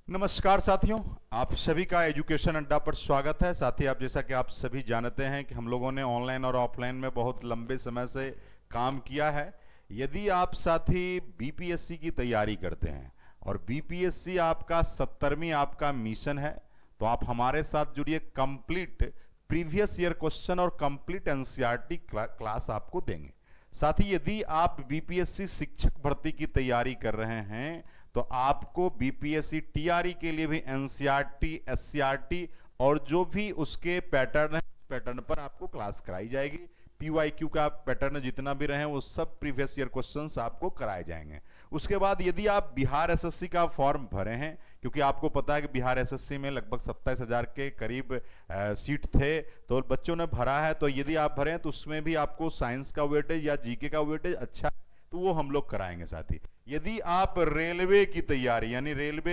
नमस्कार साथियों, आप सभी का एजुकेशन अड्डा पर स्वागत है। साथी आप जैसा कि आप सभी जानते हैं कि हम लोगों ने ऑनलाइन और ऑफलाइन में बहुत लंबे समय से काम किया है। यदि आप साथी बीपीएससी की तैयारी करते हैं और बीपीएससी आपका 70वीं आपका मिशन है, तो आप हमारे साथ जुड़िए। कंप्लीट प्रीवियस ईयर क्वेश्चन और कंप्लीट एनसीईआरटी क्लास आपको देंगे। साथ ही यदि आप बीपीएससी शिक्षक भर्ती की तैयारी कर रहे हैं तो आपको बीपीएससी टीआरई के लिए भी एनसीईआरटी, एससीईआरटी और जो भी उसके पैटर्न है, पैटर्न पर आपको क्लास कराई जाएगी। पीवाईक्यू का पैटर्न जितना भी रहे वो सब प्रीवियस ईयर क्वेश्चंस आपको कराए जाएंगे। उसके बाद यदि आप बिहार एसएससी का फॉर्म भरे हैं, क्योंकि आपको पता है कि बिहार एसएससी में लगभग 27,000 के करीब सीट थे, तो बच्चों ने भरा है। तो यदि आप भरे हैं तो उसमें भी आपको साइंस का वेटेज या जीके का वेटेज अच्छा है, तो वो हम लोग कराएंगे। साथी यदि आप रेलवे की तैयारी यानी रेलवे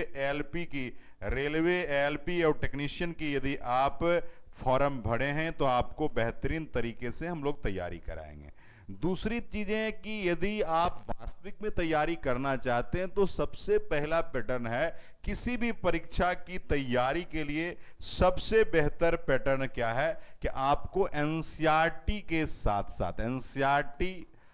एएलपी और टेक्नीशियन की यदि आप फॉर्म भरे हैं तो आपको बेहतरीन तरीके से हम लोग तैयारी कराएंगे। दूसरी चीजें कि यदि आप वास्तविक में तैयारी करना चाहते हैं तो सबसे पहला पैटर्न है, किसी भी परीक्षा की तैयारी के लिए सबसे बेहतर पैटर्न क्या है कि आपको एनसीईआरटी के साथ साथ एनसीईआरटी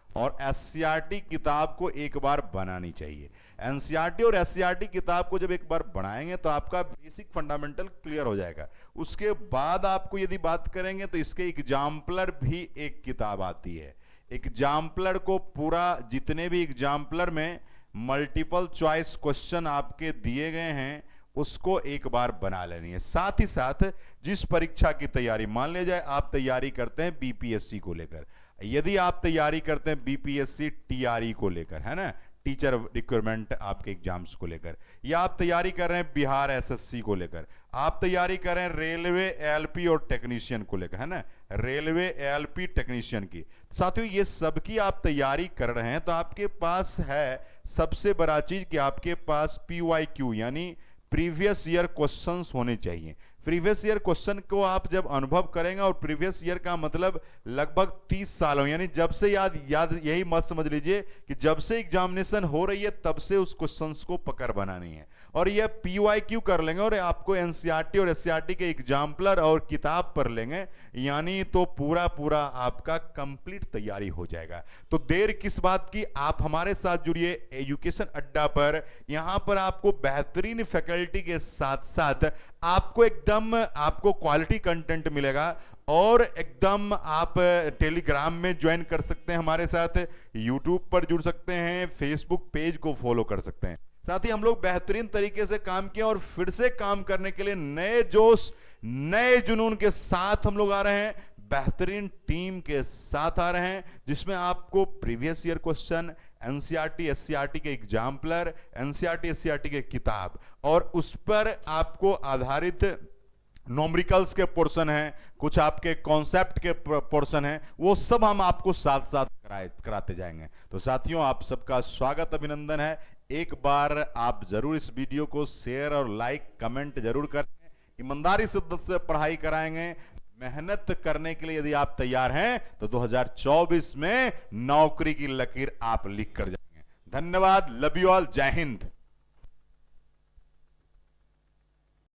और एससीईआरटी किताब को एक बार बनानी चाहिए। एनसीईआरटी और एससीईआरटी किताब को जब एक बार बनाएंगे तो आपका बेसिक फंडामेंटल क्लियर हो जाएगा। उसके बाद आपको यदि बात करेंगे तो इसके एग्जाम्पलर भी एक किताब आती है। एग्जाम्पलर को पूरा जितने भी एग्जाम्पलर में मल्टीपल चॉइस क्वेश्चन आपके दिए गए हैं उसको एक बार बना लेनी है। साथ ही साथ जिस परीक्षा की तैयारी, मान लीजिए आप तैयारी करते हैं बीपीएससी को लेकर, यदि आप तैयारी करते हैं बीपीएससी टीआरई को लेकर, है ना, टीचर रिक्वायरमेंट आपके एग्जाम्स को लेकर, या आप तैयारी कर रहे हैं बिहार एसएससी को लेकर, आप तैयारी कर रहे हैं रेलवे एएलपी और टेक्नीशियन को लेकर, है ना, रेलवे एएलपी टेक्नीशियन की, साथियों ये सब की आप तैयारी कर रहे हैं तो आपके पास है सबसे बड़ा चीज कि आपके पास पीवाईक्यू यानी प्रीवियस ईयर क्वेश्चंस होने चाहिए। प्रीवियस ईयर क्वेश्चन को आप जब अनुभव करेंगे, और प्रीवियस ईयर का मतलब लगभग 30 सालों, यानी जब से याद यही मत समझ लीजिए कि जब से एग्जामिनेशन हो रही है तब से उस क्वेश्चंस को पकड़ बनानी है। और ये पीवाईक्यू कर लेंगे और आपको एनसीईआरटी और एससीईआरटी के एग्जाम्पलर और किताब पढ़ लेंगे, यानी तो पूरा आपका कंप्लीट तैयारी हो जाएगा। तो देर किस बात की, आप हमारे साथ जुड़िए एजुकेशन अड्डा पर। यहां पर आपको बेहतरीन फैकल्टी के साथ साथ आपको क्वालिटी कंटेंट मिलेगा, और एकदम आप टेलीग्राम में ज्वाइन कर सकते हैं हमारे साथ, यूट्यूब पर जुड़ सकते हैं, फेसबुक पेज को फॉलो कर सकते हैं। साथ ही हम लोग बेहतरीन तरीके से काम किए और फिर से काम करने के लिए नए जोश, नए जुनून के साथ हम लोग आ रहे हैं, बेहतरीन टीम के साथ आ रहे हैं, जिसमें आपको previous year question, NCERT SCERT के एग्जाम्पलर, एनसीईआरटी एससीईआरटी के किताब और उस पर आपको आधारित नॉमरिकल्स के पोर्शन हैं, कुछ आपके कॉन्सेप्ट के पोर्शन हैं, वो सब हम आपको साथ साथ कराते जाएंगे। तो साथियों आप सबका स्वागत, अभिनंदन है। एक बार आप जरूर इस वीडियो को शेयर और लाइक कमेंट जरूर करें। ईमानदारी शिद्दत से पढ़ाई कराएंगे। मेहनत करने के लिए यदि आप तैयार हैं तो 2024 में नौकरी की लकीर आप लिख कर जाएंगे। धन्यवाद, लव यू ऑल, जय हिंद।